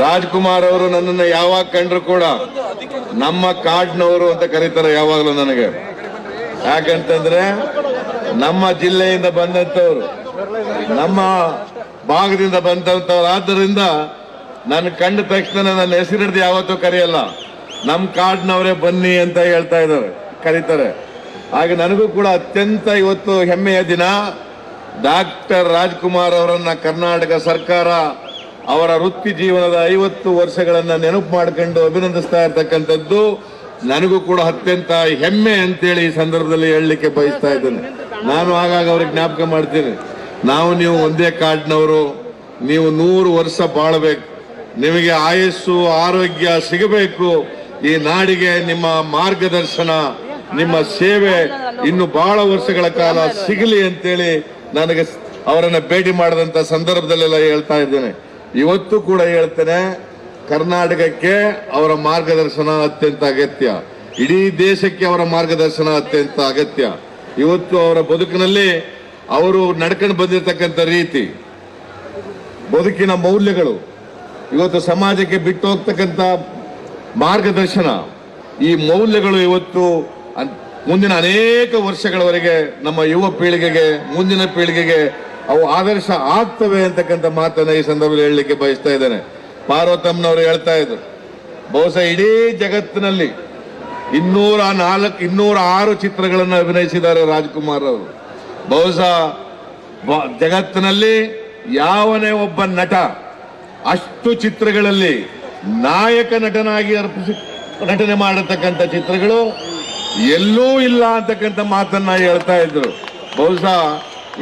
ರಾಜ್ಕುಮಾರ್ ಅವರು ನನ್ನನ್ನು ಯಾವಾಗ ಕಂಡ್ರು ಕೂಡ ನಮ್ಮ ಕಾಡ್ನವರು ಅಂತ ಕರೀತಾರೆ ಯಾವಾಗಲೂ ನನಗೆ. ಯಾಕಂತಂದ್ರೆ ನಮ್ಮ ಜಿಲ್ಲೆಯಿಂದ ಬಂದಂತವ್ರು, ನಮ್ಮ ಭಾಗದಿಂದ ಬಂದಂತವ್ರು. ಆದ್ದರಿಂದ ನನ್ನ ಕಂಡ ತಕ್ಷಣ ನನ್ನ ಹೆಸರಿಡ್ದು ಯಾವತ್ತೂ ಕರೆಯಲ್ಲ, ನಮ್ಮ ಕಾಡ್ನವರೇ ಬನ್ನಿ ಅಂತ ಹೇಳ್ತಾ ಇದ್ದಾರೆ, ಕರೀತಾರೆ. ಹಾಗೆ ನನಗೂ ಕೂಡ ಅತ್ಯಂತ ಇವತ್ತು ಹೆಮ್ಮೆಯ ದಿನ. ಡಾಕ್ಟರ್ ರಾಜ್ಕುಮಾರ್ ಅವರನ್ನ ಕರ್ನಾಟಕ ಸರ್ಕಾರ ಅವರ ವೃತ್ತಿ ಜೀವನದ 50 ವರ್ಷಗಳನ್ನ ನೆನಪು ಮಾಡಿಕೊಂಡು ಅಭಿನಂದಿಸ್ತಾ ಇರ್ತಕ್ಕಂಥದ್ದು ನನಗೂ ಕೂಡ ಅತ್ಯಂತ ಹೆಮ್ಮೆ ಅಂತೇಳಿ ಈ ಸಂದರ್ಭದಲ್ಲಿ ಹೇಳಲಿಕ್ಕೆ ಬಯಸ್ತಾ ಇದ್ದೇನೆ. ನಾನು ಆಗಾಗ ಅವ್ರಿಗೆ ಜ್ಞಾಪಕ ಮಾಡ್ತೀನಿ, ನೀವು ಒಂದೇ ಕಾಡ್ನವರು, ನೀವು 100 ವರ್ಷ ಬಾಳಬೇಕು, ನಿಮಗೆ ಆಯಸ್ಸು ಆರೋಗ್ಯ ಸಿಗಬೇಕು, ಈ ನಾಡಿಗೆ ನಿಮ್ಮ ಮಾರ್ಗದರ್ಶನ ನಿಮ್ಮ ಸೇವೆ ಇನ್ನು ಬಹಳ ವರ್ಷಗಳ ಕಾಲ ಸಿಗಲಿ ಅಂತೇಳಿ ನನಗೆ ಅವರನ್ನ ಭೇಟಿ ಮಾಡಿದಂತ ಸಂದರ್ಭದಲ್ಲೆಲ್ಲ ಹೇಳ್ತಾ ಇದ್ದೇನೆ. ಇವತ್ತು ಕೂಡ ಹೇಳ್ತೇನೆ, ಕರ್ನಾಟಕಕ್ಕೆ ಅವರ ಮಾರ್ಗದರ್ಶನ ಅತ್ಯಂತ ಅಗತ್ಯ, ಇಡೀ ದೇಶಕ್ಕೆ ಅವರ ಮಾರ್ಗದರ್ಶನ ಅತ್ಯಂತ ಅಗತ್ಯ. ಇವತ್ತು ಅವರ ಬದುಕಿನಲ್ಲಿ ಅವರು ನಡ್ಕೊಂಡು ಬಂದಿರತಕ್ಕಂಥ ರೀತಿ, ಬದುಕಿನ ಮೌಲ್ಯಗಳು, ಇವತ್ತು ಸಮಾಜಕ್ಕೆ ಬಿಟ್ಟು ಹೋಗ್ತಕ್ಕಂಥ ಮಾರ್ಗದರ್ಶನ, ಈ ಮೌಲ್ಯಗಳು ಇವತ್ತು ಮುಂದಿನ ಅನೇಕ ವರ್ಷಗಳವರೆಗೆ ನಮ್ಮ ಯುವ ಪೀಳಿಗೆಗೆ, ಮುಂದಿನ ಪೀಳಿಗೆಗೆ ಅವು ಆದರ್ಶ ಆಗ್ತವೆ ಅಂತಕ್ಕಂಥ ಮಾತನ್ನ ಈ ಸಂದರ್ಭದಲ್ಲಿ ಹೇಳಲಿಕ್ಕೆ ಬಯಸ್ತಾ ಇದ್ದೇನೆ. ಪಾರ್ವತಮ್ಮನವರು ಹೇಳ್ತಾ ಇದ್ರು, ಬಹುಶಃ ಇಡೀ ಜಗತ್ತಿನಲ್ಲಿ 206 ಚಿತ್ರಗಳನ್ನು ಅಭಿನಯಿಸಿದ್ದಾರೆ ರಾಜ್ಕುಮಾರ್ ಅವರು. ಬಹುಶಃ ಜಗತ್ತಿನಲ್ಲಿ ಯಾವನೇ ಒಬ್ಬ ನಟ ಅಷ್ಟು ಚಿತ್ರಗಳಲ್ಲಿ ನಾಯಕ ನಟನಾಗಿ ನಟನೆ ಮಾಡತಕ್ಕಂಥ ಚಿತ್ರಗಳು ಎಲ್ಲೂ ಇಲ್ಲ ಅಂತಕ್ಕಂಥ ಮಾತನ್ನ ಹೇಳ್ತಾ ಇದ್ರು. ಬಹುಶಃ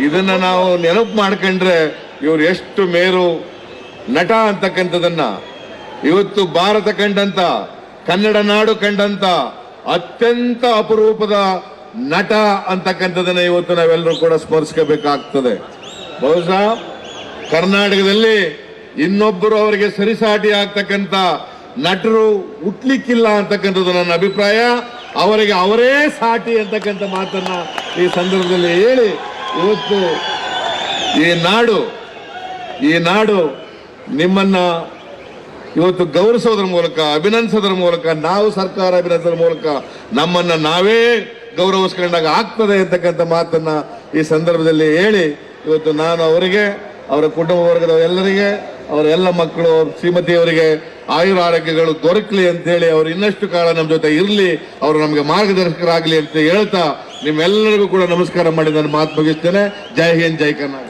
ಇದನ್ನ ನಾವು ನೆನಪು ಮಾಡ್ಕೊಂಡ್ರೆ ಇವ್ರು ಎಷ್ಟು ಮೇರು ನಟ ಅಂತಕ್ಕಂಥದನ್ನ, ಇವತ್ತು ಭಾರತ ಕಂಡಂತ, ಕನ್ನಡ ನಾಡು ಕಂಡಂತ ಅತ್ಯಂತ ಅಪರೂಪದ ನಟ ಅಂತಕ್ಕಂಥದನ್ನ ಇವತ್ತು ನಾವೆಲ್ಲರೂ ಕೂಡ ಸ್ಮರಿಸಬೇಕಾಗ್ತದೆ. ಬಹುಶಃ ಕರ್ನಾಟಕದಲ್ಲಿ ಇನ್ನೊಬ್ಬರು ಅವರಿಗೆ ಸರಿಸಾಟಿ ಆಗ್ತಕ್ಕಂಥ ನಟರು ಹುಟ್ಲಿಕ್ಕಿಲ್ಲ ಅಂತಕ್ಕಂಥದ್ದು ನನ್ನ ಅಭಿಪ್ರಾಯ. ಅವರಿಗೆ ಅವರೇ ಸಾಟಿ ಅಂತಕ್ಕಂಥ ಮಾತನ್ನ ಈ ಸಂದರ್ಭದಲ್ಲಿ ಹೇಳಿ, ಇವತ್ತು ಈ ನಾಡು ನಿಮ್ಮನ್ನ ಇವತ್ತು ಗೌರವಿಸೋದ್ರ ಮೂಲಕ, ಅಭಿನಂದಿಸೋದ್ರ ಮೂಲಕ, ನಾವು ಸರ್ಕಾರ ಅಭಿನಂದಿಸೋದ್ರ ಮೂಲಕ ನಮ್ಮನ್ನ ನಾವೇ ಗೌರವಿಸ್ಕೊಂಡಾಗ ಆಗ್ತದೆ ಅಂತಕ್ಕಂಥ ಮಾತನ್ನ ಈ ಸಂದರ್ಭದಲ್ಲಿ ಹೇಳಿ, ಇವತ್ತು ನಾನು ಅವರಿಗೆ, ಅವರ ಕುಟುಂಬ ವರ್ಗದ ಎಲ್ಲರಿಗೆ, ಅವರ ಎಲ್ಲ ಮಕ್ಕಳು, ಶ್ರೀಮತಿಯವರಿಗೆ ಆಯುರ ಆರೋಗ್ಯಗಳು ದೊರಕಲಿ ಅಂತ ಹೇಳಿ, ಅವರು ಇನ್ನಷ್ಟು ಕಾಲ ನಮ್ಮ ಜೊತೆ ಇರಲಿ, ಅವರು ನಮಗೆ ಮಾರ್ಗದರ್ಶಕರಾಗಲಿ ಅಂತ ಹೇಳ್ತಾ ನಿಮ್ಮೆಲ್ಲರಿಗೂ ಕೂಡ ನಮಸ್ಕಾರ ಮಾಡಿ ನಾನು ಮಾತು ಮುಗಿಸ್ತೇನೆ. ಜೈ ಹಿಂದ್, ಜೈ ಕರ್ನಾಟಕ.